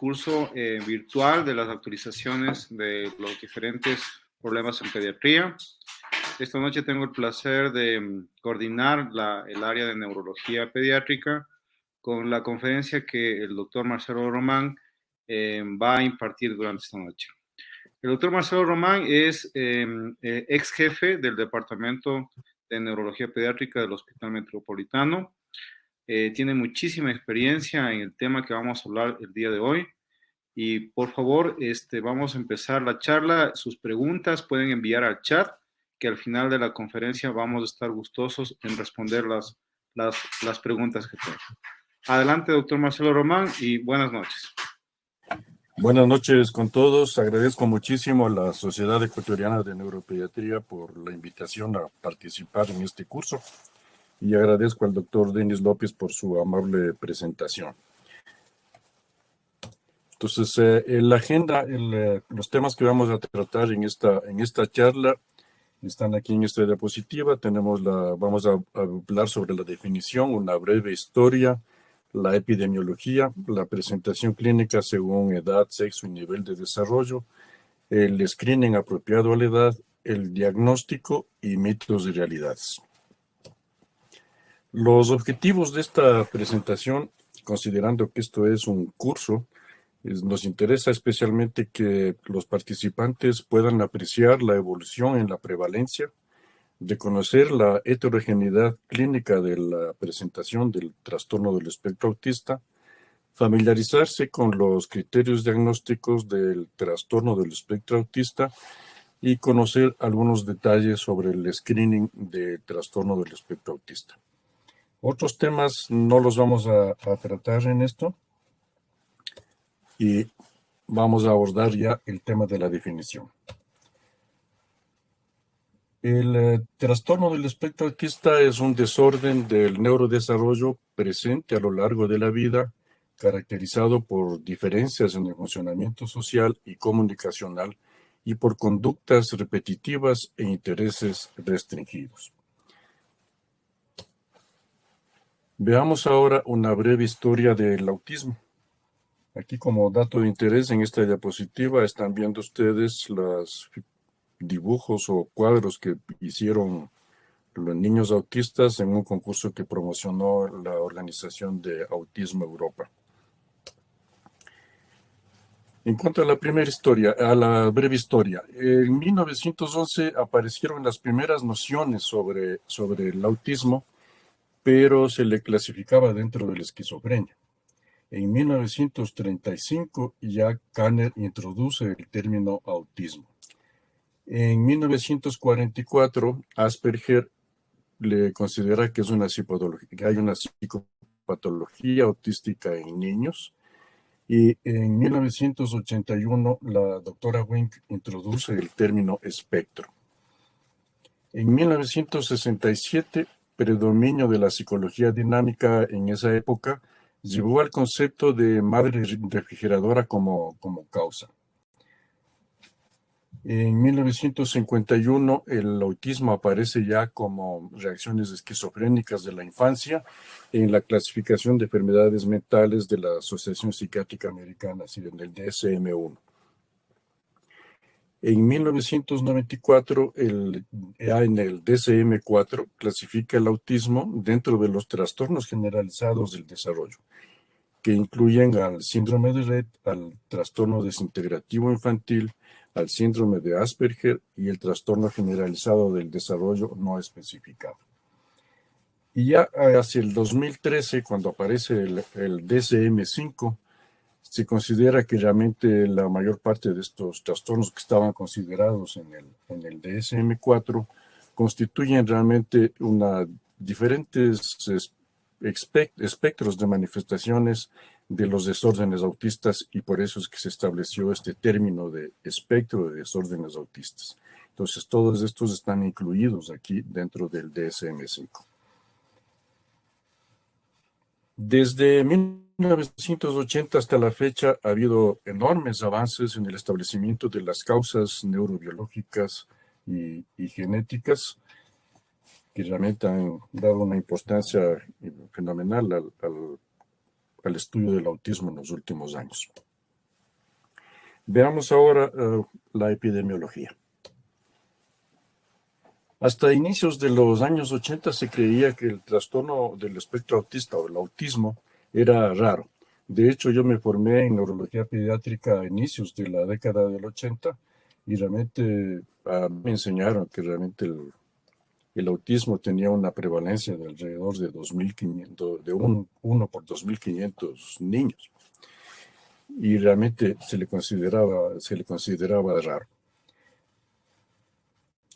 curso virtual de las actualizaciones de los diferentes problemas en pediatría. Esta noche tengo el placer de coordinar el área de neurología pediátrica con la conferencia que el doctor Marcelo Román va a impartir durante esta noche. El doctor Marcelo Román es ex jefe del Departamento de Neurología Pediátrica del Hospital Metropolitano. Tiene muchísima experiencia en el tema que vamos a hablar el día de hoy. Y por favor, vamos a empezar la charla. Sus preguntas pueden enviar al chat, que al final de la conferencia vamos a estar gustosos en responder las preguntas que tengan. Adelante, doctor Marcelo Román, y buenas noches. Buenas noches con todos. Agradezco muchísimo a la Sociedad Ecuatoriana de Neuropediatría por la invitación a participar en este curso y agradezco al doctor Denis López por su amable presentación. Entonces, la agenda, los temas que vamos a tratar en esta charla están aquí en esta diapositiva. Vamos a hablar sobre la definición, una breve historia, la epidemiología, la presentación clínica según edad, sexo y nivel de desarrollo, el screening apropiado a la edad, el diagnóstico y mitos y realidades. Los objetivos de esta presentación, considerando que esto es un curso, nos interesa especialmente que los participantes puedan apreciar la evolución en la prevalencia, reconocer la heterogeneidad clínica de la presentación del trastorno del espectro autista, familiarizarse con los criterios diagnósticos del trastorno del espectro autista y conocer algunos detalles sobre el screening de trastorno del espectro autista. Otros temas no los vamos a tratar en esto y vamos a abordar ya el tema de la definición. El trastorno del espectro autista es un desorden del neurodesarrollo presente a lo largo de la vida, caracterizado por diferencias en el funcionamiento social y comunicacional y por conductas repetitivas e intereses restringidos. Veamos ahora una breve historia del autismo. Aquí, como dato de interés, en esta diapositiva están viendo ustedes los dibujos o cuadros que hicieron los niños autistas en un concurso que promocionó la Organización de Autismo Europa. En cuanto a la primera historia, a la breve historia, en 1911 aparecieron las primeras nociones sobre el autismo, pero se le clasificaba dentro de la esquizofrenia. En 1935 Jack Kanner introduce el término autismo. En 1944 Asperger le considera que hay una psicopatología autística en niños. Y en 1981 la doctora Wink introduce el término espectro. En 1967, predominio de la psicología dinámica en esa época llevó al concepto de madre refrigeradora como causa. En 1951, el autismo aparece ya como reacciones esquizofrénicas de la infancia en la clasificación de enfermedades mentales de la Asociación Psiquiátrica Americana, es decir, en el DSM-1. En 1994, en el DSM-4 clasifica el autismo dentro de los trastornos generalizados del desarrollo, que incluyen al síndrome de Rett, al trastorno desintegrativo infantil, al síndrome de Asperger y el trastorno generalizado del desarrollo no especificado. Y ya hacia el 2013, cuando aparece el DSM-5, se considera que realmente la mayor parte de estos trastornos que estaban considerados en el DSM-4 constituyen realmente diferentes espectros de manifestaciones de los desórdenes autistas, y por eso es que se estableció este término de espectro de desórdenes autistas. Entonces, todos estos están incluidos aquí dentro del DSM-5. Desde 1980 hasta la fecha ha habido enormes avances en el establecimiento de las causas neurobiológicas y genéticas, que realmente han dado una importancia fenomenal al estudio del autismo en los últimos años. Veamos ahora la epidemiología. Hasta inicios de los años 80 se creía que el trastorno del espectro autista o el autismo era raro. De hecho, yo me formé en neurología pediátrica a inicios de la década del 80 y realmente me enseñaron que realmente el autismo tenía una prevalencia de alrededor de 2.500, de uno por 2.500 niños. Y realmente se le consideraba raro.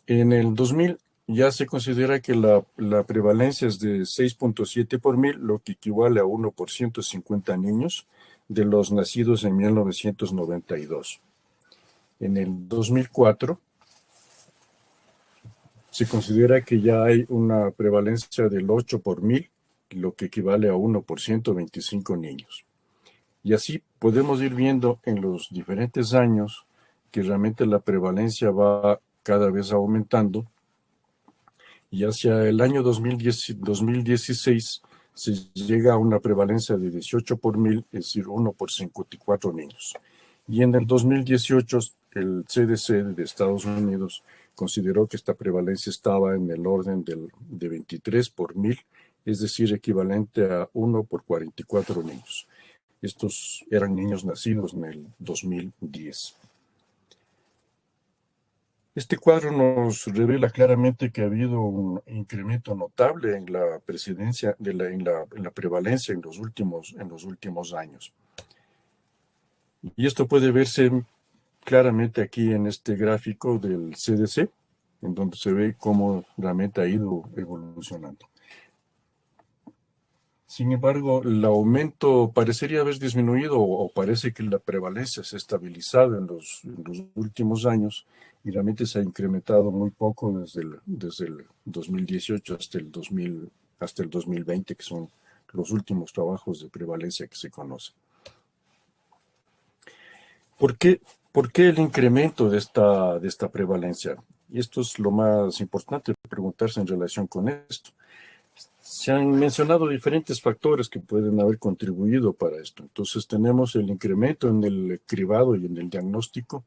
En el 2000 ya se considera que la prevalencia es de 6.7 por mil, lo que equivale a 1 por 150 niños de los nacidos en 1992. En el 2004 se considera que ya hay una prevalencia del 8 por mil, lo que equivale a 1 por 125 niños. Y así podemos ir viendo en los diferentes años que realmente la prevalencia va cada vez aumentando, y hacia el año 2016 se llega a una prevalencia de 18 por mil, es decir, 1 por 54 niños. Y en el 2018 el CDC de Estados Unidos consideró que esta prevalencia estaba en el orden de 23 por mil, es decir, equivalente a 1 por 44 niños. Estos eran niños nacidos en el 2010. Este cuadro nos revela claramente que ha habido un incremento notable en la prevalencia en los últimos años. Y esto puede verse claramente aquí en este gráfico del CDC, en donde se ve cómo realmente ha ido evolucionando. Sin embargo, el aumento parecería haber disminuido, o parece que la prevalencia se ha estabilizado en los últimos años, y realmente se ha incrementado muy poco desde el 2018 hasta el 2020, que son los últimos trabajos de prevalencia que se conocen. ¿Por qué el incremento de esta prevalencia? Y esto es lo más importante preguntarse en relación con esto. Se han mencionado diferentes factores que pueden haber contribuido para esto. Entonces tenemos el incremento en el cribado y en el diagnóstico,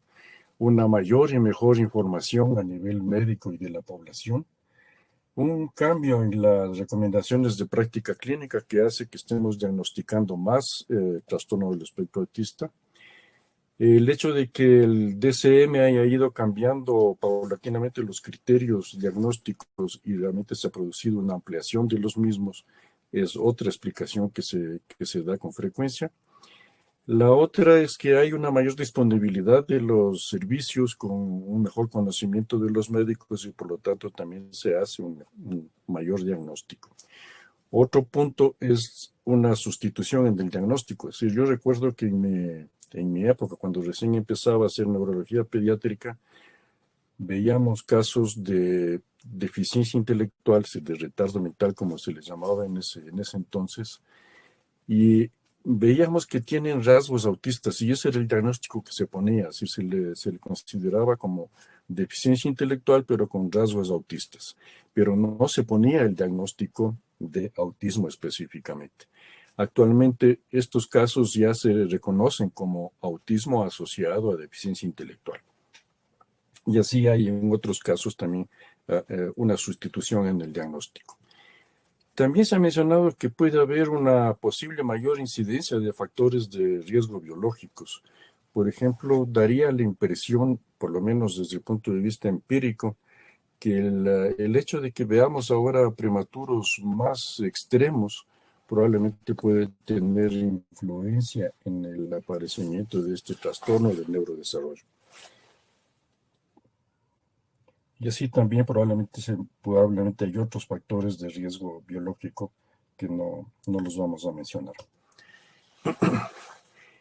una mayor y mejor información a nivel médico y de la población, un cambio en las recomendaciones de práctica clínica que hace que estemos diagnosticando más trastorno del espectro autista, el hecho de que el DSM haya ido cambiando paulatinamente los criterios diagnósticos y realmente se ha producido una ampliación de los mismos es otra explicación que se da con frecuencia. La otra es que hay una mayor disponibilidad de los servicios con un mejor conocimiento de los médicos y por lo tanto también se hace un mayor diagnóstico. Otro punto es una sustitución en el diagnóstico. Es decir, yo recuerdo que en mi época, cuando recién empezaba a hacer neurología pediátrica, veíamos casos de deficiencia intelectual, de retardo mental, como se les llamaba en ese entonces, y veíamos que tienen rasgos autistas, y ese era el diagnóstico que se ponía, así se le consideraba como deficiencia intelectual, pero con rasgos autistas, pero no se ponía el diagnóstico de autismo específicamente. Actualmente estos casos ya se reconocen como autismo asociado a deficiencia intelectual. Y así hay en otros casos también una sustitución en el diagnóstico. También se ha mencionado que puede haber una posible mayor incidencia de factores de riesgo biológicos. Por ejemplo, daría la impresión, por lo menos desde el punto de vista empírico, que el hecho de que veamos ahora prematuros más extremos probablemente puede tener influencia en el aparecimiento de este trastorno del neurodesarrollo. Y así también probablemente hay otros factores de riesgo biológico que no los vamos a mencionar.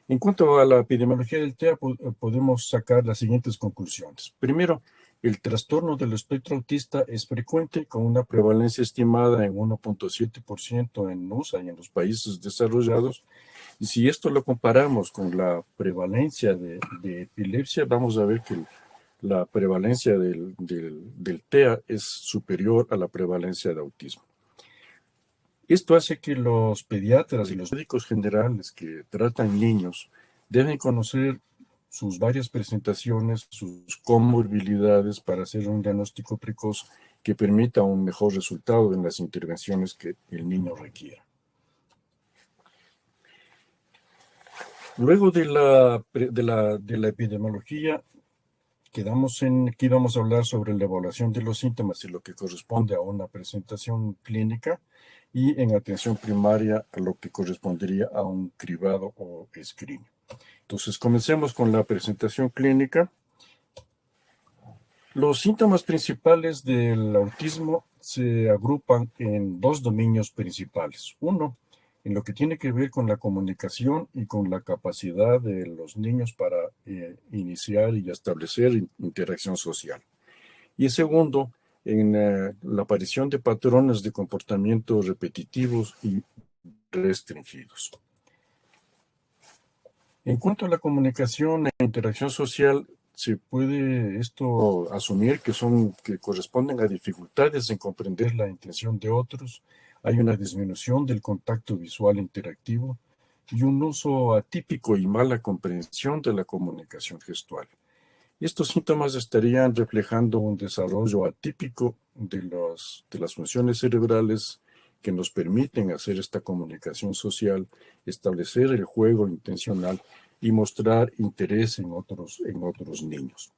En cuanto a la epidemiología del TEA, podemos sacar las siguientes conclusiones. Primero, el trastorno del espectro autista es frecuente, con una prevalencia estimada en 1.7% en USA y en los países desarrollados. Y si esto lo comparamos con la prevalencia de epilepsia, vamos a ver que la prevalencia del TEA es superior a la prevalencia de autismo. Esto hace que los pediatras y los médicos generales que tratan niños deben conocer sus varias presentaciones, sus comorbilidades para hacer un diagnóstico precoz que permita un mejor resultado en las intervenciones que el niño requiera. Luego de la epidemiología, quedamos en que íbamos a hablar sobre la evaluación de los síntomas y lo que corresponde a una presentación clínica, y en atención primaria a lo que correspondería a un cribado o screening. Entonces, comencemos con la presentación clínica. Los síntomas principales del autismo se agrupan en dos dominios principales. Uno, en lo que tiene que ver con la comunicación y con la capacidad de los niños para iniciar y establecer interacción social. Y el segundo, en la aparición de patrones de comportamiento repetitivos y restringidos. En cuanto a la comunicación e interacción social, se puede esto asumir que corresponden a dificultades en comprender la intención de otros. Hay una disminución del contacto visual interactivo y un uso atípico y mala comprensión de la comunicación gestual. Estos síntomas estarían reflejando un desarrollo atípico de las funciones cerebrales que nos permiten hacer esta comunicación social, establecer el juego intencional y mostrar interés en otros niños.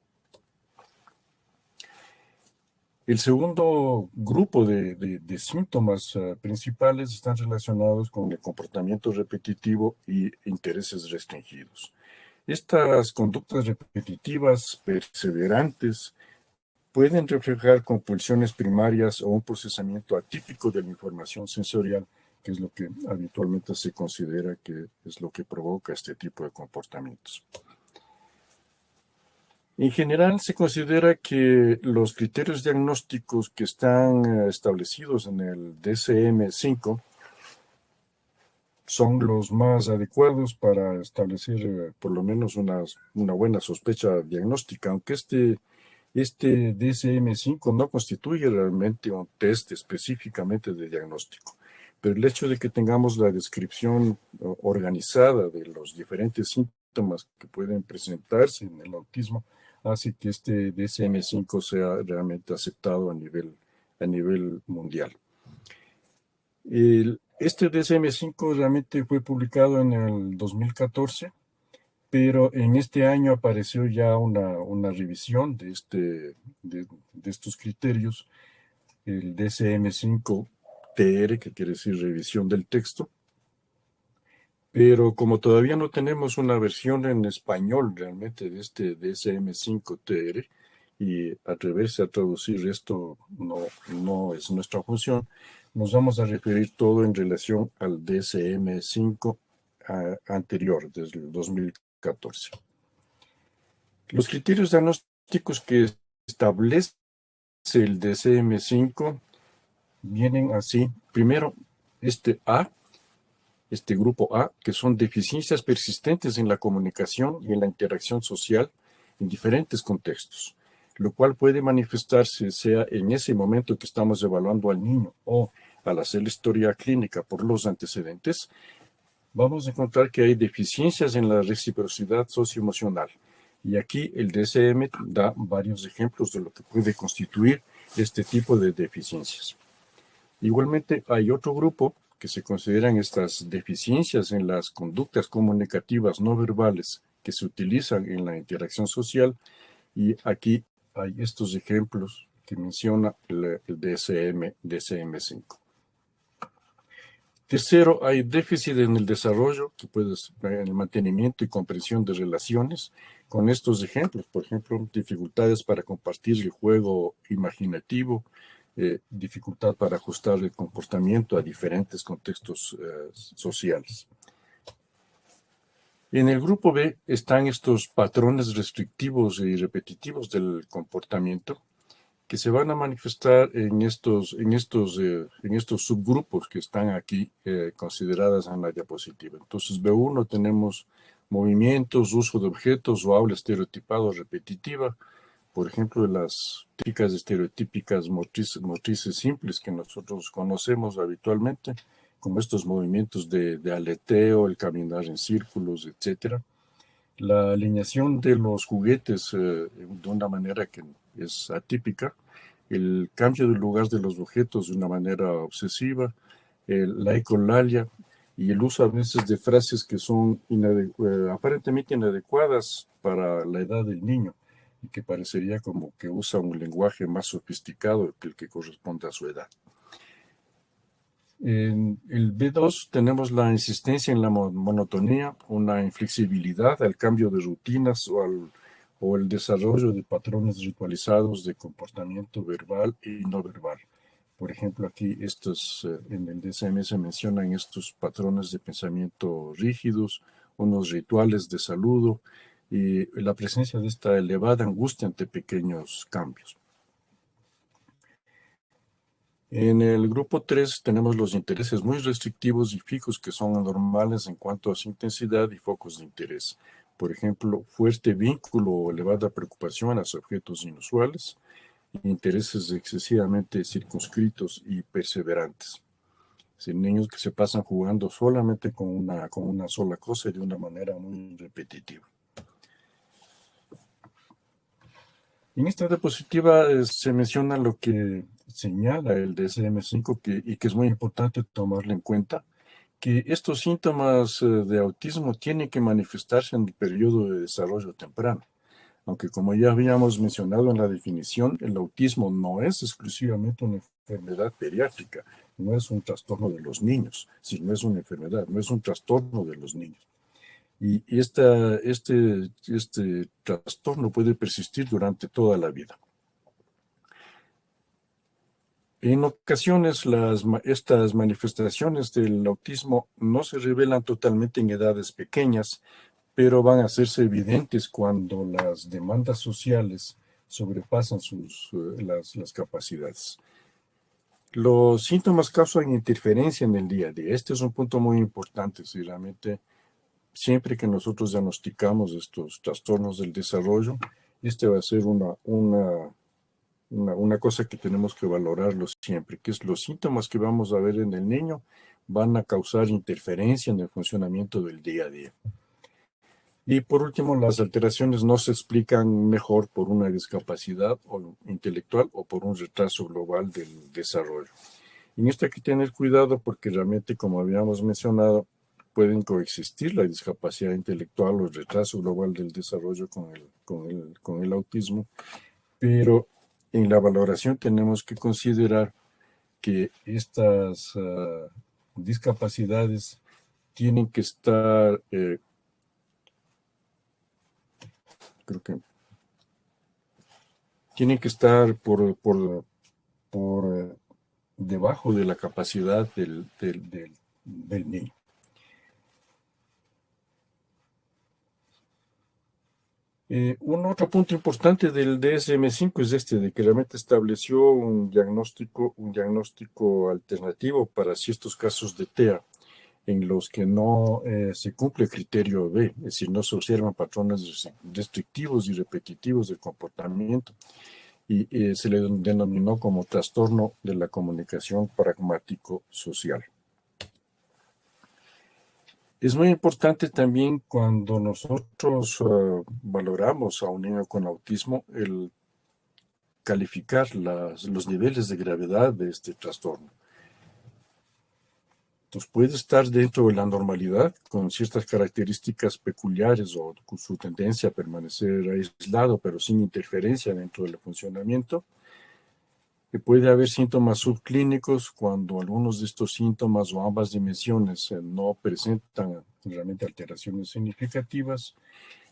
El segundo grupo de síntomas principales están relacionados con el comportamiento repetitivo y intereses restringidos. Estas conductas repetitivas perseverantes pueden reflejar compulsiones primarias o un procesamiento atípico de la información sensorial, que es lo que habitualmente se considera que es lo que provoca este tipo de comportamientos. En general, se considera que los criterios diagnósticos que están establecidos en el DSM-5 son los más adecuados para establecer por lo menos una buena sospecha diagnóstica, aunque este DSM-5 no constituye realmente un test específicamente de diagnóstico. Pero el hecho de que tengamos la descripción organizada de los diferentes síntomas que pueden presentarse en el autismo hace que este DSM-5 sea realmente aceptado a nivel mundial. Este DSM-5 realmente fue publicado en el 2014, pero en este año apareció ya una revisión de estos criterios, el DSM-5-TR, que quiere decir revisión del texto. Pero como todavía no tenemos una versión en español realmente de este DSM-5-TR, y atreverse a traducir esto no es nuestra función, nos vamos a referir todo en relación al DSM-5 anterior, desde el 2014. Los criterios diagnósticos que establece el DSM-5 vienen así. Primero, este grupo A, que son deficiencias persistentes en la comunicación y en la interacción social en diferentes contextos, lo cual puede manifestarse sea en ese momento que estamos evaluando al niño o al hacer la historia clínica por los antecedentes. Vamos a encontrar que hay deficiencias en la reciprocidad socioemocional. Y aquí el DSM da varios ejemplos de lo que puede constituir este tipo de deficiencias. Igualmente hay otro grupo que se consideran estas deficiencias en las conductas comunicativas no verbales que se utilizan en la interacción social, y aquí hay estos ejemplos que menciona el DSM-5. Tercero, hay déficit en el desarrollo, que puede ser en el mantenimiento y comprensión de relaciones, con estos ejemplos, por ejemplo, dificultades para compartir el juego imaginativo, dificultad para ajustar el comportamiento a diferentes contextos sociales. En el grupo B están estos patrones restrictivos y repetitivos del comportamiento que se van a manifestar en estos subgrupos que están aquí consideradas en la diapositiva. Entonces, B1 tenemos movimientos, uso de objetos o habla estereotipada o repetitiva, por ejemplo, las típicas estereotípicas motrices simples que nosotros conocemos habitualmente, como estos movimientos de aleteo, el caminar en círculos, etc. La alineación de los juguetes de una manera que es atípica, el cambio de lugar de los objetos de una manera obsesiva, la ecolalia y el uso a veces de frases que son aparentemente inadecuadas para la edad del niño y que parecería como que usa un lenguaje más sofisticado que el que corresponde a su edad. En el B2 tenemos la insistencia en la monotonía, una inflexibilidad al cambio de rutinas o el desarrollo de patrones ritualizados de comportamiento verbal y no verbal. Por ejemplo, aquí en el DSM se mencionan estos patrones de pensamiento rígidos, unos rituales de saludo y la presencia de esta elevada angustia ante pequeños cambios. En el grupo 3 tenemos los intereses muy restrictivos y fijos que son anormales en cuanto a su intensidad y focos de interés. Por ejemplo, fuerte vínculo o elevada preocupación a objetos inusuales, intereses excesivamente circunscritos y perseverantes. Niños que se pasan jugando solamente con una sola cosa y de una manera muy repetitiva. En esta diapositiva se menciona lo que señala el DSM-5 y que es muy importante tomarlo en cuenta, que estos síntomas de autismo tienen que manifestarse en el periodo de desarrollo temprano. Aunque como ya habíamos mencionado en la definición, el autismo no es exclusivamente una enfermedad pediátrica, no es un trastorno de los niños, sino es una enfermedad, no es un trastorno de los niños. Y este trastorno puede persistir durante toda la vida. En ocasiones, estas manifestaciones del autismo no se revelan totalmente en edades pequeñas, pero van a hacerse evidentes cuando las demandas sociales sobrepasan las capacidades. Los síntomas causan interferencia en el día a día. Este es un punto muy importante. Si realmente, siempre que nosotros diagnosticamos estos trastornos del desarrollo, este va a ser una cosa que tenemos que valorarlo siempre, que es los síntomas que vamos a ver en el niño van a causar interferencia en el funcionamiento del día a día. Y por último, las alteraciones no se explican mejor por una discapacidad intelectual o por un retraso global del desarrollo. En esto hay que tener cuidado porque realmente, como habíamos mencionado, pueden coexistir la discapacidad intelectual o el retraso global del desarrollo con el autismo, pero en la valoración tenemos que considerar que estas discapacidades tienen que estar tienen que estar por debajo de la capacidad del niño. Un otro punto importante del DSM-5 es de que realmente estableció un diagnóstico alternativo para ciertos casos de TEA, en los que no se cumple el criterio B, es decir, no se observan patrones restrictivos y repetitivos del comportamiento, y se le denominó como trastorno de la comunicación pragmático-social. Es muy importante también cuando nosotros valoramos a un niño con autismo el calificar los niveles de gravedad de este trastorno. Entonces puede estar dentro de la normalidad con ciertas características peculiares o con su tendencia a permanecer aislado pero sin interferencia dentro del funcionamiento. Que puede haber síntomas subclínicos cuando algunos de estos síntomas o ambas dimensiones no presentan realmente alteraciones significativas.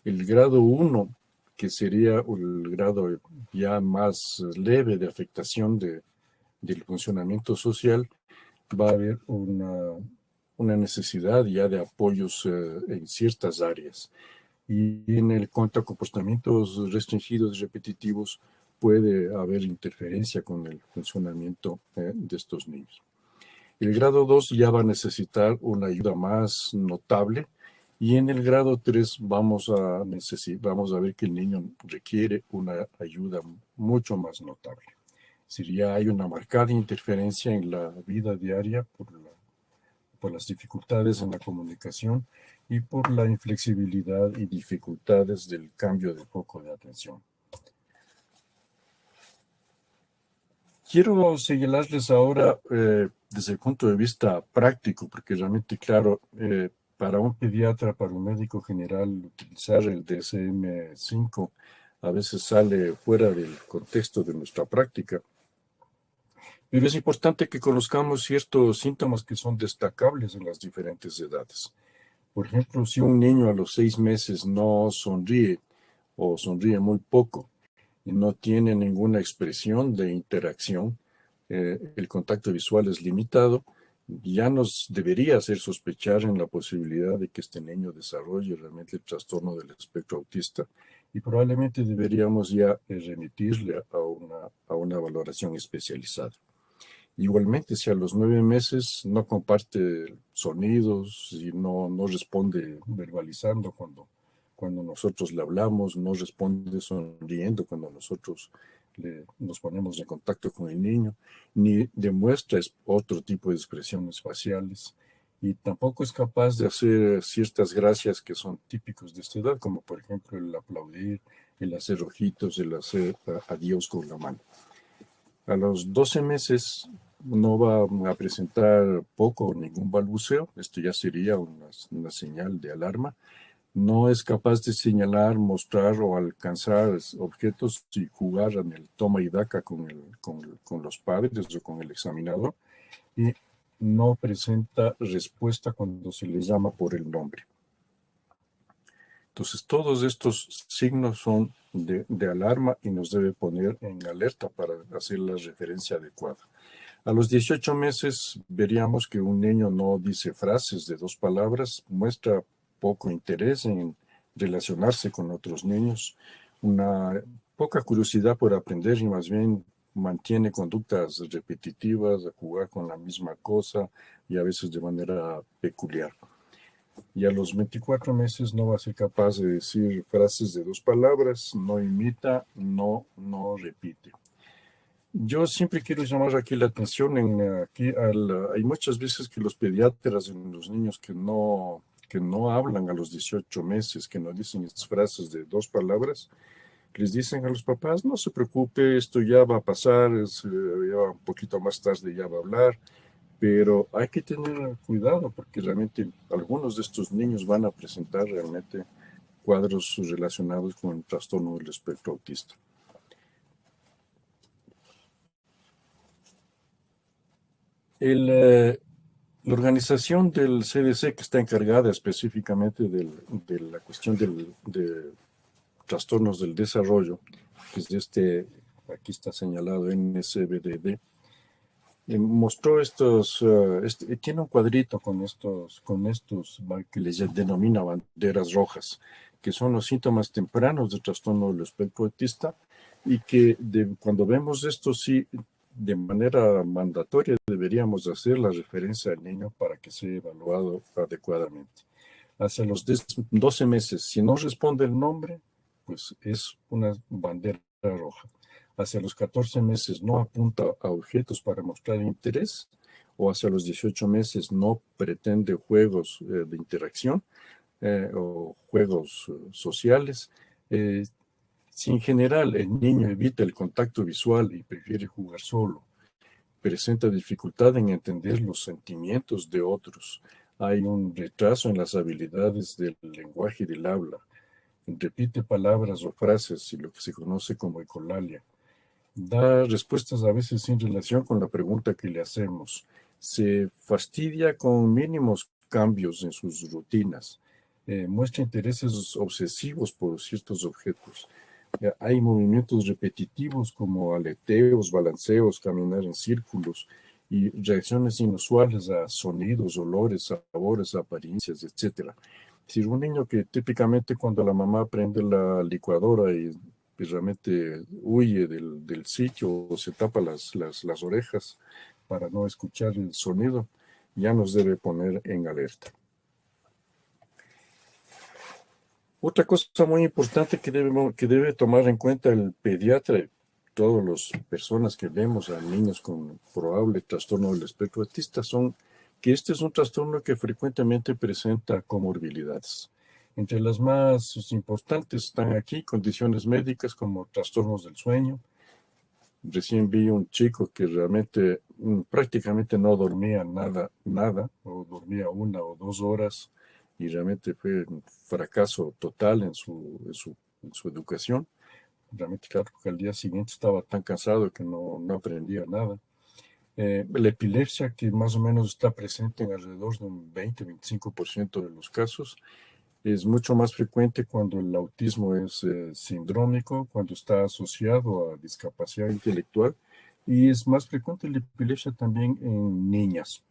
El grado 1, que sería el grado ya más leve de afectación del funcionamiento social, va a haber una necesidad ya de apoyos en ciertas áreas. Y en cuanto a comportamientos restringidos y repetitivos, puede haber interferencia con el funcionamiento de estos niños. El grado 2 ya va a necesitar una ayuda más notable y en el grado 3 vamos a ver que el niño requiere una ayuda mucho más notable. Si ya hay una marcada interferencia en la vida diaria por las dificultades en la comunicación y por la inflexibilidad y dificultades del cambio de foco de atención. Quiero señalarles ahora desde el punto de vista práctico, porque realmente, claro, para un pediatra, para un médico general, utilizar el DSM-5 a veces sale fuera del contexto de nuestra práctica. Pero es importante que conozcamos ciertos síntomas que son destacables en las diferentes edades. Por ejemplo, si un niño a los 6 meses no sonríe o sonríe muy poco y no tiene ninguna expresión de interacción, el contacto visual es limitado, ya nos debería hacer sospechar en la posibilidad de que este niño desarrolle realmente el trastorno del espectro autista y probablemente deberíamos ya remitirle a una valoración especializada. Igualmente, si a los 9 meses no comparte sonidos y no responde verbalizando cuando nosotros le hablamos, no responde sonriendo cuando nosotros nos ponemos en contacto con el niño, ni demuestra otro tipo de expresiones faciales, y tampoco es capaz de hacer ciertas gracias que son típicos de esta edad, como por ejemplo el aplaudir, el hacer ojitos, el hacer adiós con la mano. A los 12 meses no va a presentar poco o ningún balbuceo. Esto ya sería una señal de alarma. No es capaz de señalar, mostrar o alcanzar objetos y jugar en el toma y daca con los padres o con el examinador. Y no presenta respuesta cuando se le llama por el nombre. Entonces, todos estos signos son de alarma y nos debe poner en alerta para hacer la referencia adecuada. A los 18 meses veríamos que un niño no dice frases de 2 palabras, muestra poco interés en relacionarse con otros niños, una poca curiosidad por aprender y más bien mantiene conductas repetitivas, a jugar con la misma cosa y a veces de manera peculiar. Y a los 24 meses no va a ser capaz de decir frases de 2 palabras, no imita, no repite. Yo siempre quiero llamar aquí la atención hay muchas veces que los pediatras en los niños que no hablan a los 18 meses, que no dicen estas frases de 2 palabras, les dicen a los papás, no se preocupe, esto ya va a pasar, ya un poquito más tarde ya va a hablar. Pero hay que tener cuidado porque realmente algunos de estos niños van a presentar realmente cuadros relacionados con el trastorno del espectro autista. La organización del CDC, que está encargada específicamente de la cuestión de trastornos del desarrollo, que es aquí está señalado NCBDD, mostró tiene un cuadrito con estos que les denomina banderas rojas, que son los síntomas tempranos del trastorno del espectro autista, y que cuando vemos esto, sí, de manera mandatoria deberíamos hacer la referencia al niño para que sea evaluado adecuadamente. Hacia los 12 meses, si no responde el nombre, pues es una bandera roja. Hacia los 14 meses no apunta a objetos para mostrar interés, o hacia los 18 meses no pretende juegos de interacción o juegos sociales. Si en general el niño evita el contacto visual y prefiere jugar solo, presenta dificultad en entender los sentimientos de otros, hay un retraso en las habilidades del lenguaje y del habla, repite palabras o frases y lo que se conoce como ecolalia, da respuestas a veces sin relación con la pregunta que le hacemos, se fastidia con mínimos cambios en sus rutinas, muestra intereses obsesivos por ciertos objetos. Hay movimientos repetitivos como aleteos, balanceos, caminar en círculos y reacciones inusuales a sonidos, olores, sabores, apariencias, etc. Es decir, un niño que típicamente cuando la mamá prende la licuadora y realmente huye del sitio o se tapa las orejas para no escuchar el sonido, ya nos debe poner en alerta. Otra cosa muy importante que debe tomar en cuenta el pediatra y todas las personas que vemos a niños con probable trastorno del espectro autista son que este es un trastorno que frecuentemente presenta comorbilidades. Entre las más importantes están aquí condiciones médicas como trastornos del sueño. Recién vi un chico que realmente prácticamente no dormía nada, o dormía 1 o 2 horas, y realmente fue un fracaso total en su educación. Realmente, claro, porque al día siguiente estaba tan cansado que no aprendía nada. La epilepsia, que más o menos está presente en alrededor de un 20-25% de los casos, es mucho más frecuente cuando el autismo es sindrómico, cuando está asociado a discapacidad intelectual, y es más frecuente la epilepsia también en niñas.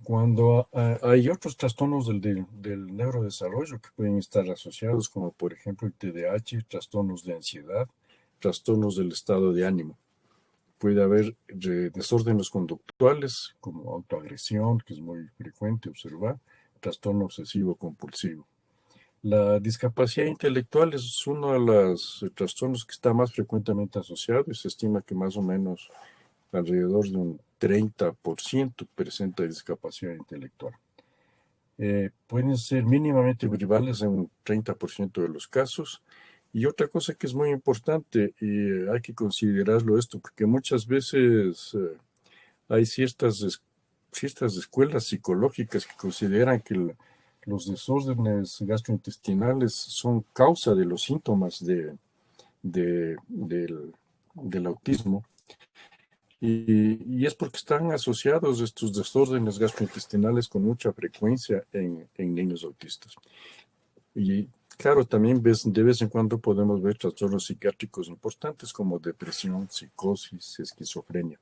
Cuando hay otros trastornos del neurodesarrollo que pueden estar asociados, como por ejemplo el TDAH, trastornos de ansiedad, trastornos del estado de ánimo. Puede haber desórdenes conductuales como autoagresión, que es muy frecuente observar, trastorno obsesivo compulsivo. La discapacidad intelectual es uno de los trastornos que está más frecuentemente asociado y se estima que más o menos alrededor de un 30% presenta discapacidad intelectual. Pueden ser mínimamente rivales en un 30% de los casos. Y otra cosa que es muy importante, y hay que considerarlo esto, porque muchas veces hay ciertas escuelas psicológicas que consideran que los desórdenes gastrointestinales son causa de los síntomas del autismo. Y es porque están asociados estos desórdenes gastrointestinales con mucha frecuencia en niños autistas. Y claro, también de vez en cuando podemos ver trastornos psiquiátricos importantes como depresión, psicosis, esquizofrenia.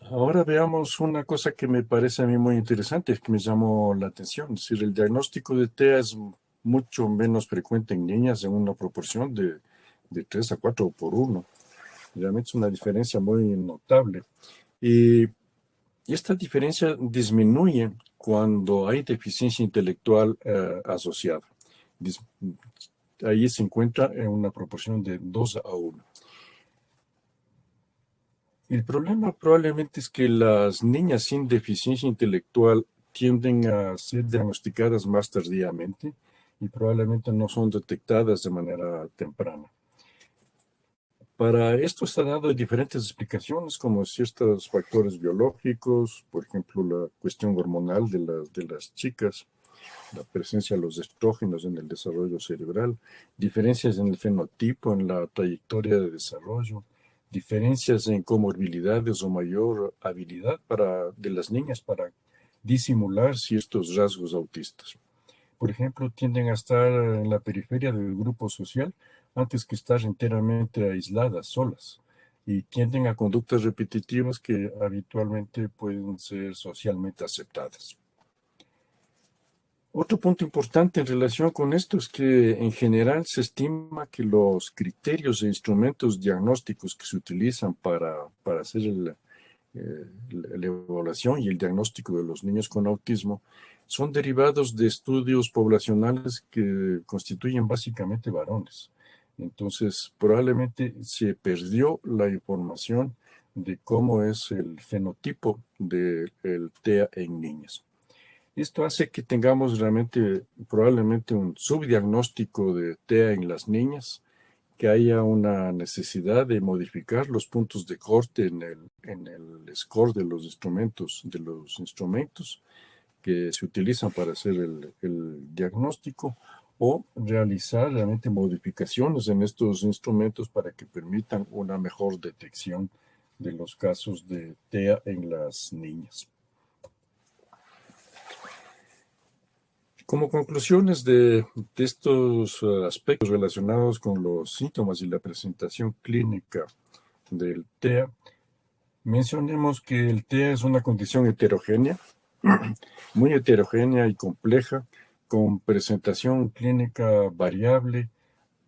Ahora veamos una cosa que me parece a mí muy interesante, que me llamó la atención. Es decir, el diagnóstico de TEA es mucho menos frecuente en niñas en una proporción de 3 a 4 por 1. Realmente es una diferencia muy notable. Y esta diferencia disminuye cuando hay deficiencia intelectual asociada. Ahí se encuentra en una proporción de 2 a 1. El problema probablemente es que las niñas sin deficiencia intelectual tienden a ser diagnosticadas más tardíamente y probablemente no son detectadas de manera temprana. Para esto se han dado diferentes explicaciones, como ciertos factores biológicos, por ejemplo, la cuestión hormonal de las chicas, la presencia de los estrógenos en el desarrollo cerebral, diferencias en el fenotipo, en la trayectoria de desarrollo, diferencias en comorbilidades o mayor habilidad de las niñas para disimular ciertos rasgos autistas. Por ejemplo, tienden a estar en la periferia del grupo social antes que estar enteramente aisladas, solas, y tienden a conductas repetitivas que habitualmente pueden ser socialmente aceptadas. Otro punto importante en relación con esto es que en general se estima que los criterios e instrumentos diagnósticos que se utilizan para hacer la evaluación y el diagnóstico de los niños con autismo son derivados de estudios poblacionales que constituyen básicamente varones. Entonces, probablemente se perdió la información de cómo es el fenotipo del TEA en niñas. Esto hace que tengamos realmente, probablemente un subdiagnóstico de TEA en las niñas, que haya una necesidad de modificar los puntos de corte en el score de los instrumentos que se utilizan para hacer el diagnóstico, o realizar realmente modificaciones en estos instrumentos para que permitan una mejor detección de los casos de TEA en las niñas. Como conclusiones de estos aspectos relacionados con los síntomas y la presentación clínica del TEA, mencionemos que el TEA es una condición heterogénea, muy heterogénea y compleja, con presentación clínica variable,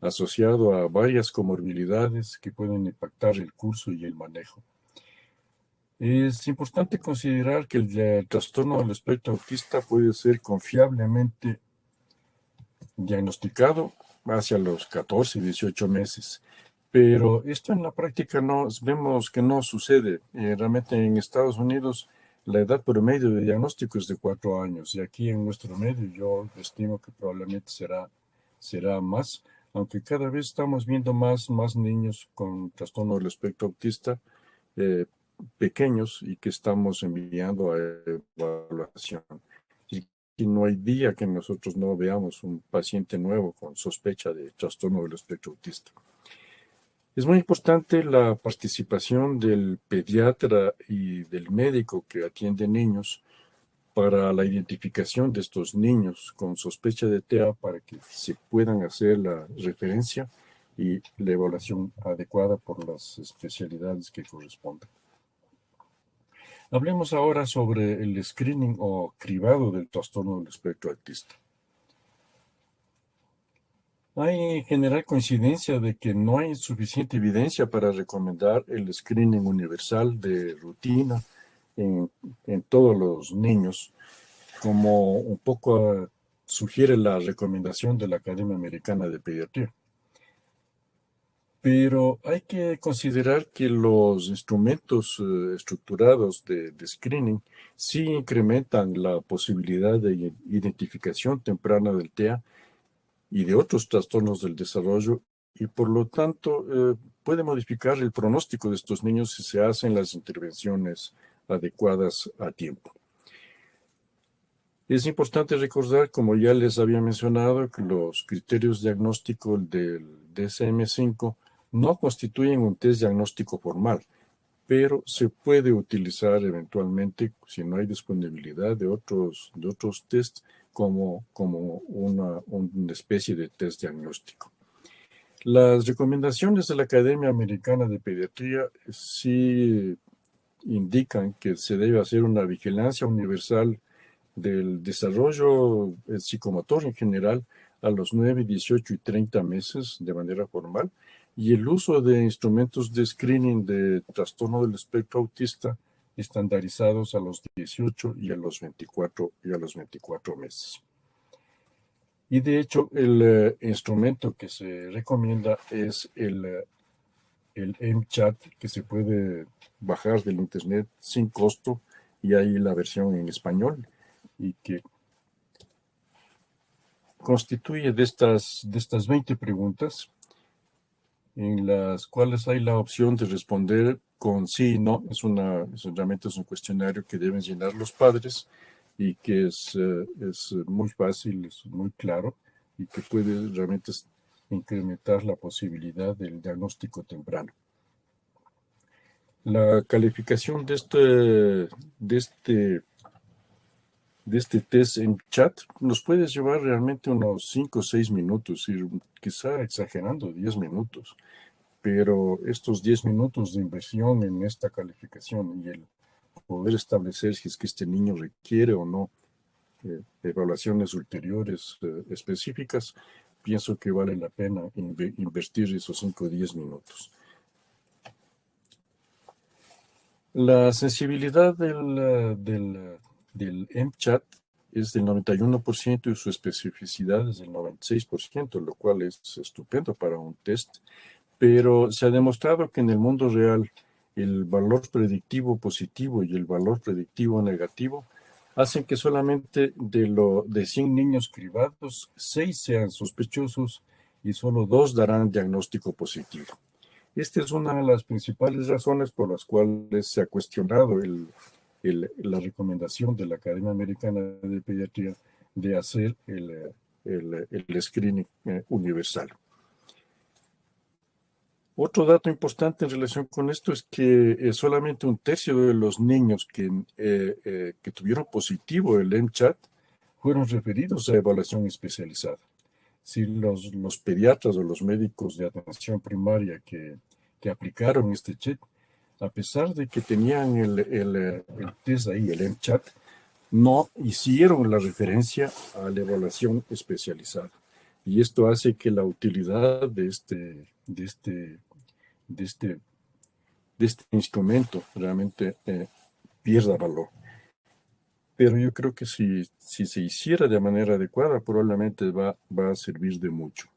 asociado a varias comorbilidades que pueden impactar el curso y el manejo. Es importante considerar que el trastorno del espectro autista puede ser confiablemente diagnosticado hacia los 14 y 18 meses, Pero esto en la práctica no vemos que no sucede. Realmente en Estados Unidos la edad promedio de diagnóstico es de 4 años y aquí en nuestro medio yo estimo que probablemente será más, aunque cada vez estamos viendo más niños con trastorno del espectro autista eh, pequeños y que estamos enviando a evaluación. Y no hay día que nosotros no veamos un paciente nuevo con sospecha de trastorno del espectro autista. Es muy importante la participación del pediatra y del médico que atiende niños para la identificación de estos niños con sospecha de TEA para que se puedan hacer la referencia y la evaluación adecuada por las especialidades que correspondan. Hablemos ahora sobre el screening o cribado del trastorno del espectro autista. Hay en general coincidencia de que no hay suficiente evidencia para recomendar el screening universal de rutina en todos los niños, como un poco sugiere la recomendación de la Academia Americana de Pediatría. Pero hay que considerar que los instrumentos estructurados de screening sí incrementan la posibilidad de identificación temprana del TEA y de otros trastornos del desarrollo y por lo tanto puede modificar el pronóstico de estos niños si se hacen las intervenciones adecuadas a tiempo. Es importante recordar, como ya les había mencionado, que los criterios diagnósticos del DSM-5 no constituyen un test diagnóstico formal, pero se puede utilizar eventualmente si no hay disponibilidad de otros tests como una especie de test diagnóstico. Las recomendaciones de la Academia Americana de Pediatría sí indican que se debe hacer una vigilancia universal del desarrollo psicomotor en general a los 9, 18 y 30 meses de manera formal y el uso de instrumentos de screening de trastorno del espectro autista estandarizados a los 18 y a los 24 meses. Y de hecho, el instrumento que se recomienda es el MChat, que se puede bajar del internet sin costo, y hay la versión en español, y que constituye de estas 20 preguntas, en las cuales hay la opción de responder con sí y no. Realmente es un cuestionario que deben llenar los padres y que es muy fácil, es muy claro y que puede realmente incrementar la posibilidad del diagnóstico temprano. La calificación de este test en chat nos puede llevar realmente unos 5 o 6 minutos, y quizá exagerando 10 minutos, pero estos 10 minutos de inversión en esta calificación y el poder establecer si es que este niño requiere o no evaluaciones ulteriores específicas, pienso que vale la pena invertir esos 5 o 10 minutos. La sensibilidad del MChat es del 91% y su especificidad es del 96%, lo cual es estupendo para un test, pero se ha demostrado que en el mundo real el valor predictivo positivo y el valor predictivo negativo hacen que solamente de 100 niños cribados, 6 sean sospechosos y solo 2 darán diagnóstico positivo. Esta es una de las principales razones por las cuales se ha cuestionado la recomendación de la Academia Americana de Pediatría de hacer el screening universal. Otro dato importante en relación con esto es que solamente 1/3 de los niños que tuvieron positivo el MChat fueron referidos a evaluación especializada. Si los pediatras o los médicos de atención primaria que aplicaron este check, a pesar de que tenían el test ahí, el MChat, no hicieron la referencia a la evaluación especializada. Y esto hace que la utilidad de este instrumento realmente pierda valor. Pero yo creo que si se hiciera de manera adecuada, probablemente va a servir de mucho.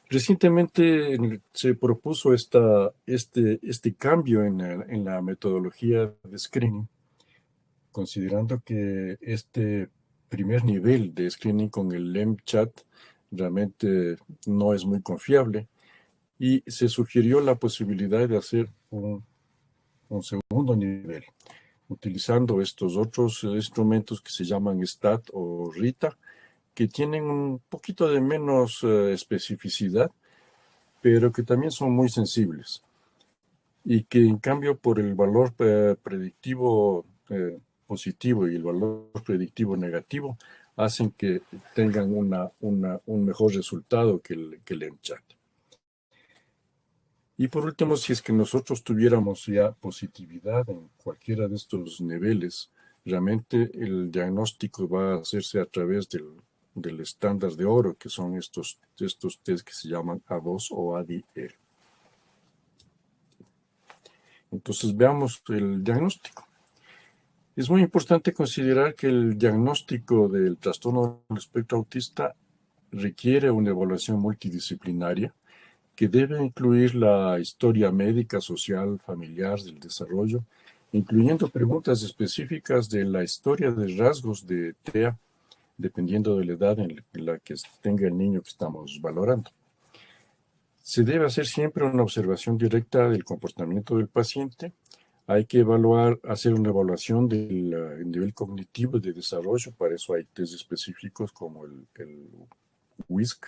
Recientemente se propuso este cambio en la metodología de screening, considerando que este primer nivel de screening con el LEMchat realmente no es muy confiable y se sugirió la posibilidad de hacer un segundo nivel, utilizando estos otros instrumentos que se llaman STAT o RITA, que tienen un poquito de menos especificidad, pero que también son muy sensibles y que en cambio por el valor predictivo positivo y el valor predictivo negativo hacen que tengan un mejor resultado que el MChat. Y por último, si es que nosotros tuviéramos ya positividad en cualquiera de estos niveles, realmente el diagnóstico va a hacerse a través del estándar de oro, que son estos test que se llaman A2 o ADL. Entonces veamos el diagnóstico. Es muy importante considerar que el diagnóstico del trastorno del espectro autista requiere una evaluación multidisciplinaria que debe incluir la historia médica, social, familiar del desarrollo, incluyendo preguntas específicas de la historia de rasgos de TEA, dependiendo de la edad en la que tenga el niño que estamos valorando. Se debe hacer siempre una observación directa del comportamiento del paciente. Hay que hacer una evaluación del nivel cognitivo de desarrollo. Para eso hay test específicos como el WISC.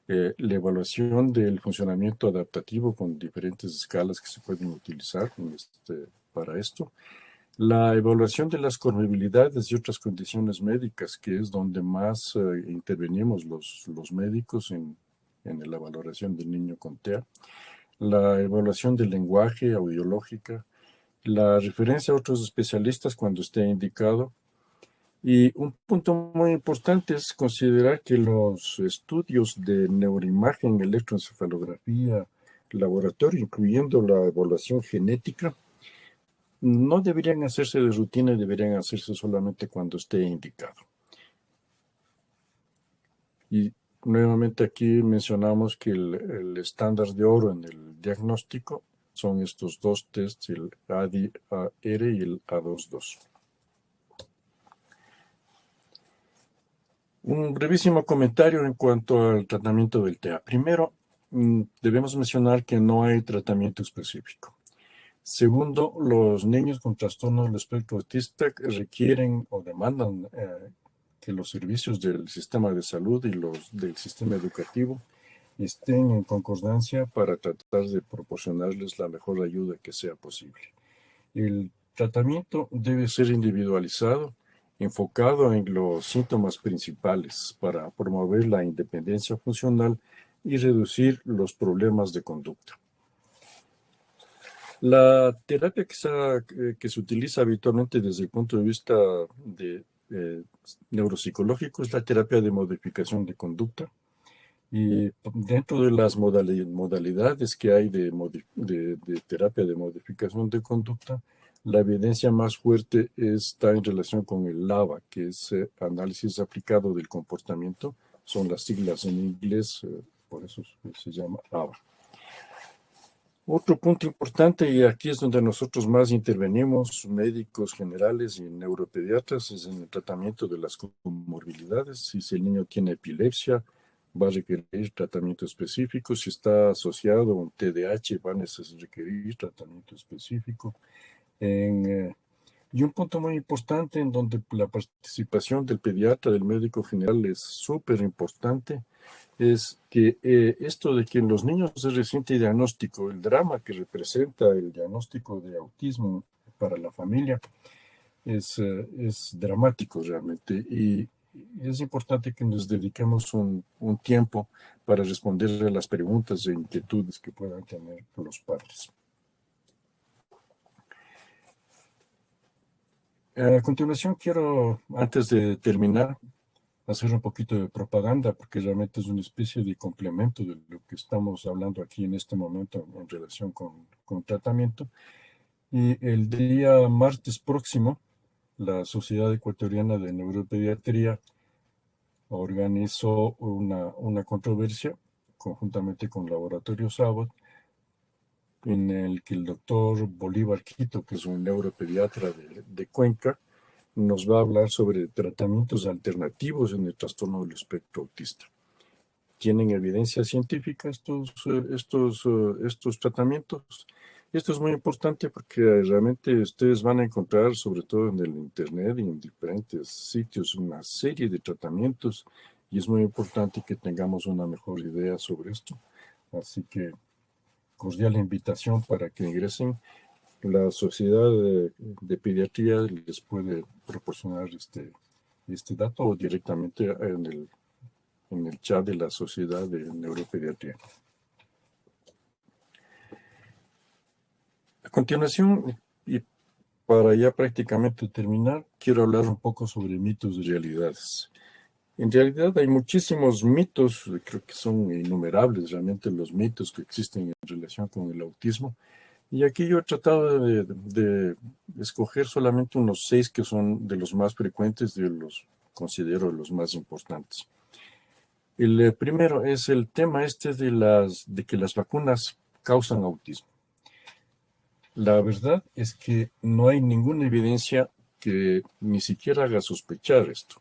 La evaluación del funcionamiento adaptativo con diferentes escalas que se pueden utilizar para esto. La evaluación de las comorbilidades y otras condiciones médicas, que es donde más intervenimos los médicos en la valoración del niño con TEA. La evaluación del lenguaje, audiológica, la referencia a otros especialistas cuando esté indicado. Y un punto muy importante es considerar que los estudios de neuroimagen, electroencefalografía, laboratorio, incluyendo la evaluación genética, no deberían hacerse de rutina y deberían hacerse solamente cuando esté indicado. Y nuevamente aquí mencionamos que el estándar de oro en el diagnóstico son estos dos tests, el ADR y el A22. Un brevísimo comentario en cuanto al tratamiento del TEA. Primero, debemos mencionar que no hay tratamiento específico. Segundo, los niños con trastorno del espectro autista requieren o demandan que los servicios del sistema de salud y los del sistema educativo estén en concordancia para tratar de proporcionarles la mejor ayuda que sea posible. El tratamiento debe ser individualizado, enfocado en los síntomas principales para promover la independencia funcional y reducir los problemas de conducta. La terapia que se utiliza habitualmente desde el punto de vista neuropsicológico es la terapia de modificación de conducta. Y dentro de las modalidades que hay de terapia de modificación de conducta, la evidencia más fuerte está en relación con el LAVA, que es análisis aplicado del comportamiento. Son las siglas en inglés, por eso se llama AVA. Otro punto importante, y aquí es donde nosotros más intervenimos, médicos generales y neuropediatras, es en el tratamiento de las comorbilidades. Si el niño tiene epilepsia, va a requerir tratamiento específico. Si está asociado a un TDAH, va a requerir tratamiento específico. Y un punto muy importante en donde la participación del pediatra, del médico general es súper importante, es que esto de que en los niños se resiente diagnóstico, el drama que representa el diagnóstico de autismo para la familia es dramático realmente, y es importante que nos dediquemos un tiempo para responder a las preguntas e inquietudes que puedan tener los padres. A continuación quiero, antes de terminar, hacer un poquito de propaganda, porque realmente es una especie de complemento de lo que estamos hablando aquí en este momento en relación con tratamiento. Y el día martes próximo, la Sociedad Ecuatoriana de Neuropediatría organizó una controversia conjuntamente con Laboratorio Sabot, en el que el doctor Bolívar Quito, que es un neuropediatra de Cuenca, nos va a hablar sobre tratamientos alternativos en el trastorno del espectro autista. ¿Tienen evidencia científica estos tratamientos? Esto es muy importante porque realmente ustedes van a encontrar, sobre todo en el Internet y en diferentes sitios, una serie de tratamientos, y es muy importante que tengamos una mejor idea sobre esto. Así que cordial invitación para que ingresen. La Sociedad de Pediatría les puede proporcionar este dato o directamente en el chat de la Sociedad de Neuropediatría. A continuación, y para ya prácticamente terminar, quiero hablar un poco sobre mitos y realidades. En realidad hay muchísimos mitos, creo que son innumerables realmente los mitos que existen en relación con el autismo. Y aquí yo he tratado de escoger solamente unos 6 que son de los más frecuentes, de los considero los más importantes. El primero es el tema de que las vacunas causan autismo. La verdad es que no hay ninguna evidencia que ni siquiera haga sospechar esto.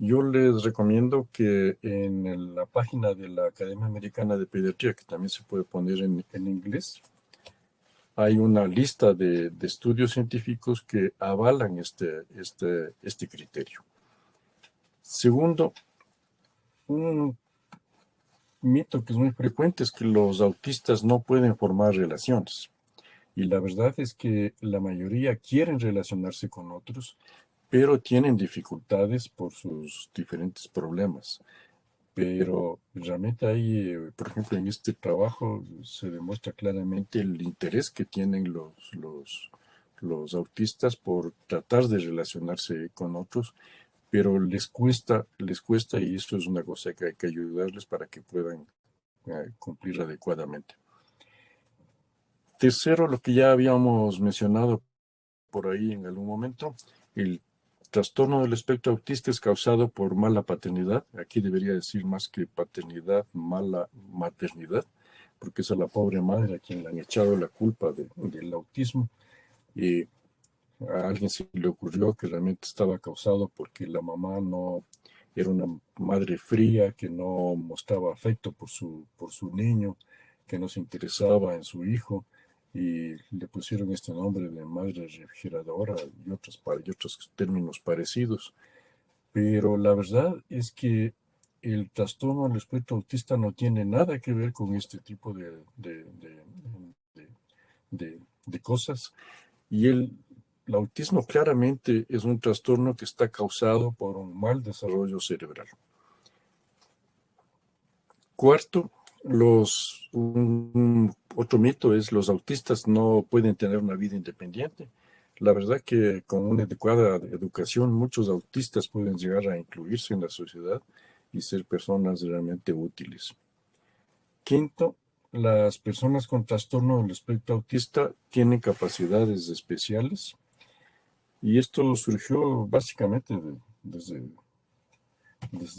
Yo les recomiendo que en la página de la Academia Americana de Pediatría, que también se puede poner en inglés, hay una lista de estudios científicos que avalan este criterio. Segundo, un mito que es muy frecuente es que los autistas no pueden formar relaciones. Y la verdad es que la mayoría quieren relacionarse con otros, pero tienen dificultades por sus diferentes problemas. Pero realmente hay, por ejemplo, en este trabajo se demuestra claramente el interés que tienen los autistas por tratar de relacionarse con otros, pero les cuesta, y esto es una cosa que hay que ayudarles para que puedan cumplir adecuadamente. Tercero, lo que ya habíamos mencionado por ahí en algún momento, el trastorno del espectro autista es causado por mala paternidad. Aquí debería decir más que paternidad, mala maternidad, porque es a la pobre madre a quien le han echado la culpa del autismo. Y a alguien se le ocurrió que realmente estaba causado porque la mamá no era una madre fría, que no mostraba afecto por su niño, que no se interesaba en su hijo, y le pusieron este nombre de madre refrigeradora y otros términos parecidos. Pero la verdad es que el trastorno del espectro autista no tiene nada que ver con este tipo de cosas. Y el autismo claramente es un trastorno que está causado por un mal desarrollo cerebral. Cuarto, otro mito es los autistas no pueden tener una vida independiente. La verdad que con una adecuada educación muchos autistas pueden llegar a incluirse en la sociedad y ser personas realmente útiles. Quinto, las personas con trastorno del espectro autista tienen capacidades especiales, y esto surgió básicamente desde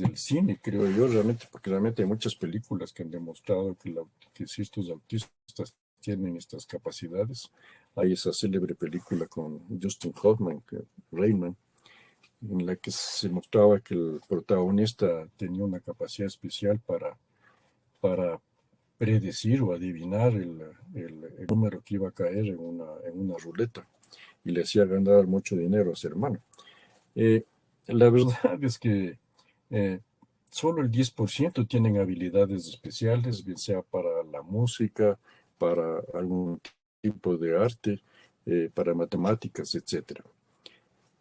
el cine, creo yo, realmente, porque realmente hay muchas películas que han demostrado que ciertos autistas tienen estas capacidades. Hay esa célebre película con Justin Hoffman, Rayman, en la que se mostraba que el protagonista tenía una capacidad especial para predecir o adivinar el número que iba a caer en una ruleta, y le hacía ganar mucho dinero a su hermano. La verdad es que solo el 10% tienen habilidades especiales, bien sea para la música, para algún tipo de arte, para matemáticas, etc.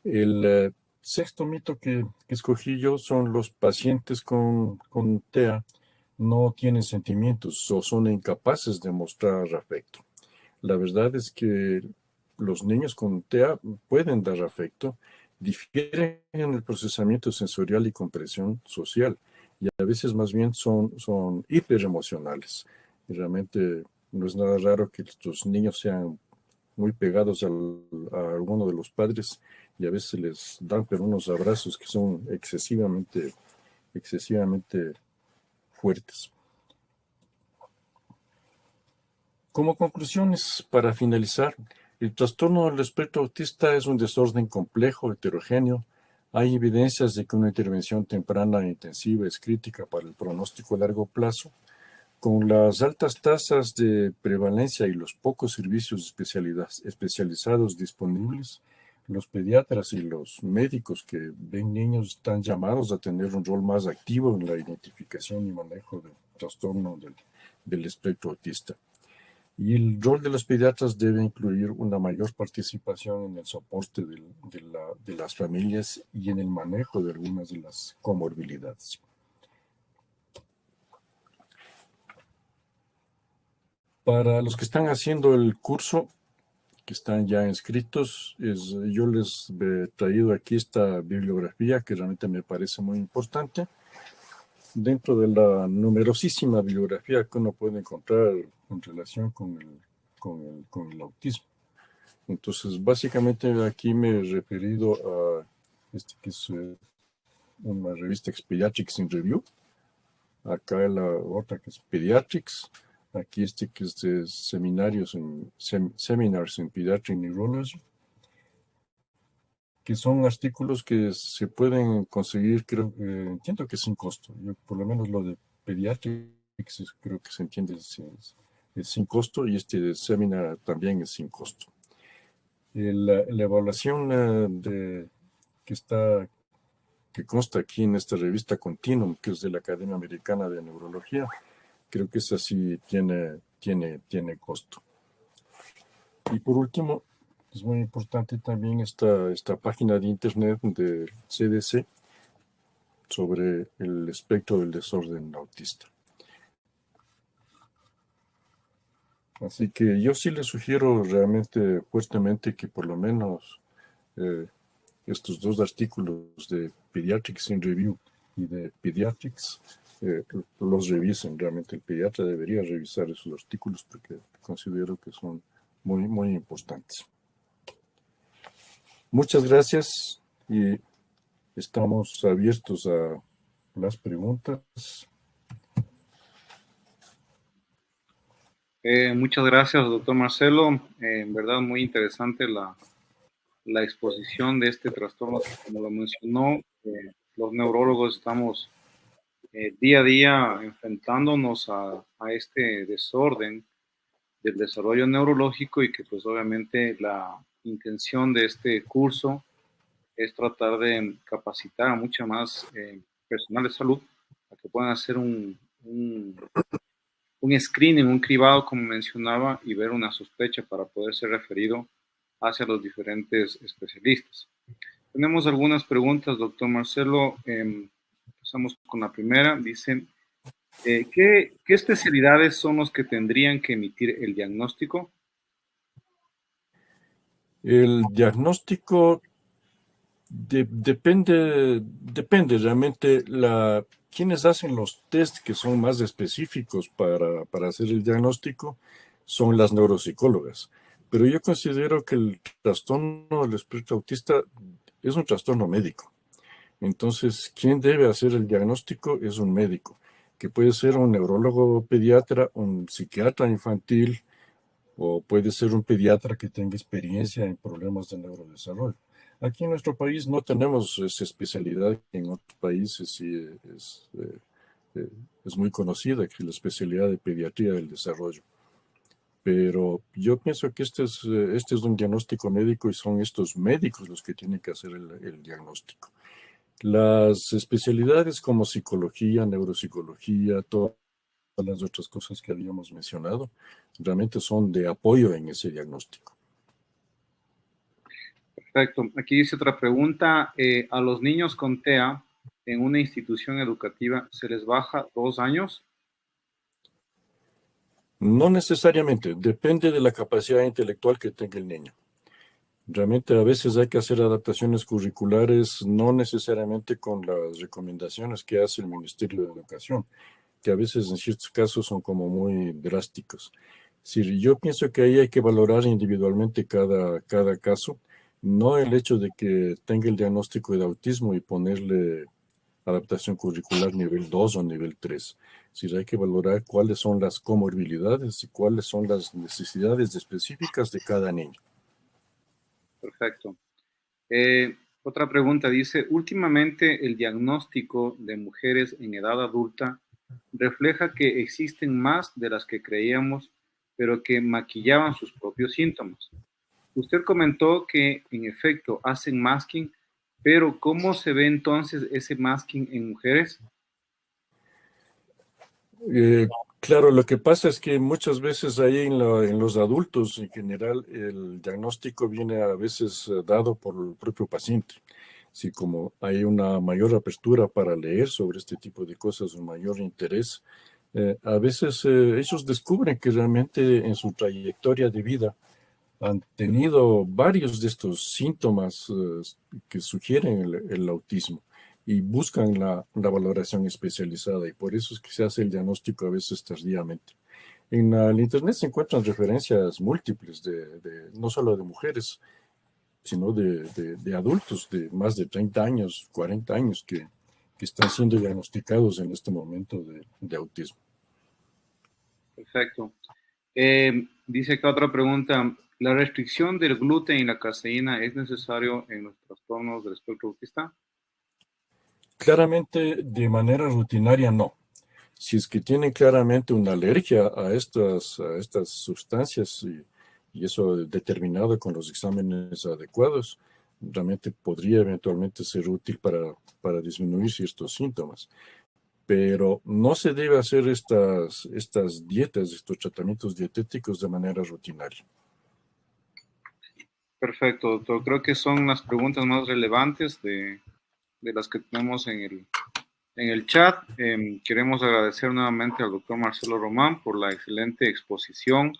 El sexto mito que escogí yo son los pacientes con TEA no tienen sentimientos o son incapaces de mostrar afecto. La verdad es que los niños con TEA pueden dar afecto, difieren en el procesamiento sensorial y comprensión social, y a veces más bien son hiperemocionales. Y realmente no es nada raro que estos niños sean muy pegados a alguno de los padres, y a veces les dan pero unos abrazos que son excesivamente fuertes. Como conclusiones, para finalizar, el trastorno del espectro autista es un desorden complejo, heterogéneo. Hay evidencias de que una intervención temprana e intensiva es crítica para el pronóstico a largo plazo. Con las altas tasas de prevalencia y los pocos servicios especializados disponibles, los pediatras y los médicos que ven niños están llamados a tener un rol más activo en la identificación y manejo del trastorno del espectro autista. Y el rol de los pediatras debe incluir una mayor participación en el soporte de las familias y en el manejo de algunas de las comorbilidades. Para los que están haciendo el curso, que están ya inscritos, yo les he traído aquí esta bibliografía que realmente me parece muy importante. Dentro de la numerosísima bibliografía que uno puede encontrar en relación con el autismo. Entonces, básicamente aquí me he referido a que es una revista que es Pediatrics in Review. Acá la otra que es Pediatrics. Aquí que es de Seminars in Pediatric Neurology, que son artículos que se pueden conseguir, entiendo que sin costo. Yo, por lo menos lo de Pediatrics creo que se entiende es sin costo, y este de Seminar también es sin costo. La evaluación que consta aquí en esta revista Continuum, que es de la Academia Americana de Neurología, creo que esa sí tiene costo. Y por último, es muy importante también esta página de internet del CDC sobre el espectro del desorden autista. Así que yo sí les sugiero realmente fuertemente que por lo menos estos dos artículos de Pediatrics in Review y de Pediatrics los revisen. Realmente el pediatra debería revisar esos artículos porque considero que son muy, muy importantes. Muchas gracias y estamos abiertos a las preguntas. Muchas gracias, doctor Marcelo. En verdad, muy interesante la exposición de este trastorno. Como lo mencionó, los neurólogos estamos día a día enfrentándonos a este desorden del desarrollo neurológico, y que pues obviamente la intención de este curso es tratar de capacitar a mucha más personal de salud para que puedan hacer un screening, un cribado, como mencionaba, y ver una sospecha para poder ser referido hacia los diferentes especialistas. Tenemos algunas preguntas, doctor Marcelo. Empezamos con la primera. Dicen, ¿qué especialidades son los que tendrían que emitir el diagnóstico? El diagnóstico depende realmente. Quienes hacen los test que son más específicos para hacer el diagnóstico son las neuropsicólogas. Pero yo considero que el trastorno del espectro autista es un trastorno médico. Entonces, quien debe hacer el diagnóstico es un médico, que puede ser un neurólogo pediatra, un psiquiatra infantil, o puede ser un pediatra que tenga experiencia en problemas de neurodesarrollo. Aquí en nuestro país no tenemos esa especialidad, en otros países sí es muy conocida, que es la especialidad de pediatría del desarrollo. Pero yo pienso que este es un diagnóstico médico y son estos médicos los que tienen que hacer el diagnóstico. Las especialidades como psicología, neuropsicología, todas las otras cosas que habíamos mencionado, realmente son de apoyo en ese diagnóstico. Perfecto. Aquí dice otra pregunta. ¿A los niños con TEA en una institución educativa se les baja 2 años? No necesariamente, depende de la capacidad intelectual que tenga el niño. Realmente a veces hay que hacer adaptaciones curriculares, no necesariamente con las recomendaciones que hace el Ministerio de Educación, que a veces en ciertos casos son como muy drásticos. Sí, yo pienso que ahí hay que valorar individualmente cada caso, no el hecho de que tenga el diagnóstico de autismo y ponerle adaptación curricular nivel 2 o nivel 3. Es decir, hay que valorar cuáles son las comorbilidades y cuáles son las necesidades específicas de cada niño. Perfecto. Otra pregunta dice, últimamente el diagnóstico de mujeres en edad adulta refleja que existen más de las que creíamos, pero que maquillaban sus propios síntomas. Usted comentó que en efecto hacen masking, pero ¿cómo se ve entonces ese masking en mujeres? Claro, lo que pasa es que muchas veces ahí en los adultos en general el diagnóstico viene a veces dado por el propio paciente. Si como hay una mayor apertura para leer sobre este tipo de cosas, un mayor interés, a veces ellos descubren que realmente en su trayectoria de vida han tenido varios de estos síntomas que sugieren el autismo y buscan la valoración especializada y por eso es que se hace el diagnóstico a veces tardíamente. En el Internet se encuentran referencias múltiples no solo de mujeres, sino de adultos de más de 30 años, 40 años que están siendo diagnosticados en este momento de autismo. Perfecto. Dice acá otra pregunta. ¿La restricción del gluten y la caseína es necesario en los trastornos del espectro autista? Claramente, de manera rutinaria, no. Si es que tienen claramente una alergia a estas sustancias y eso determinado con los exámenes adecuados, realmente podría eventualmente ser útil para disminuir ciertos síntomas. Pero no se debe hacer estas dietas, estos tratamientos dietéticos de manera rutinaria. Perfecto, doctor. Creo que son las preguntas más relevantes de las que tenemos en el chat. Queremos agradecer nuevamente al doctor Marcelo Román por la excelente exposición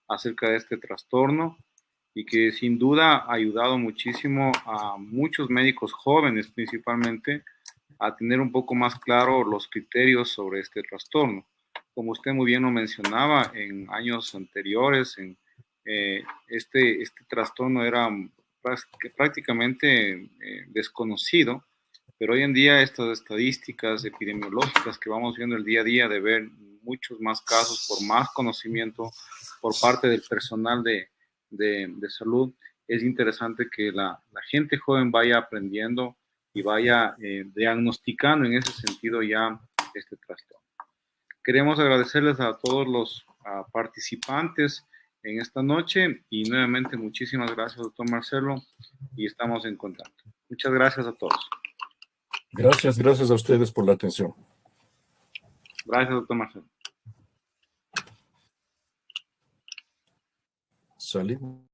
acerca de este trastorno y que sin duda ha ayudado muchísimo a muchos médicos jóvenes principalmente a tener un poco más claro los criterios sobre este trastorno. Como usted muy bien lo mencionaba, en años anteriores, este trastorno era prácticamente desconocido, pero hoy en día estas estadísticas epidemiológicas que vamos viendo el día a día de ver muchos más casos por más conocimiento por parte del personal de salud, es interesante que la gente joven vaya aprendiendo y vaya diagnosticando en ese sentido ya este trastorno. Queremos agradecerles a todos los participantes en esta noche y nuevamente muchísimas gracias, doctor Marcelo, y estamos en contacto. Muchas gracias a todos. Gracias a ustedes por la atención. Gracias, doctor Marcelo. Salimos.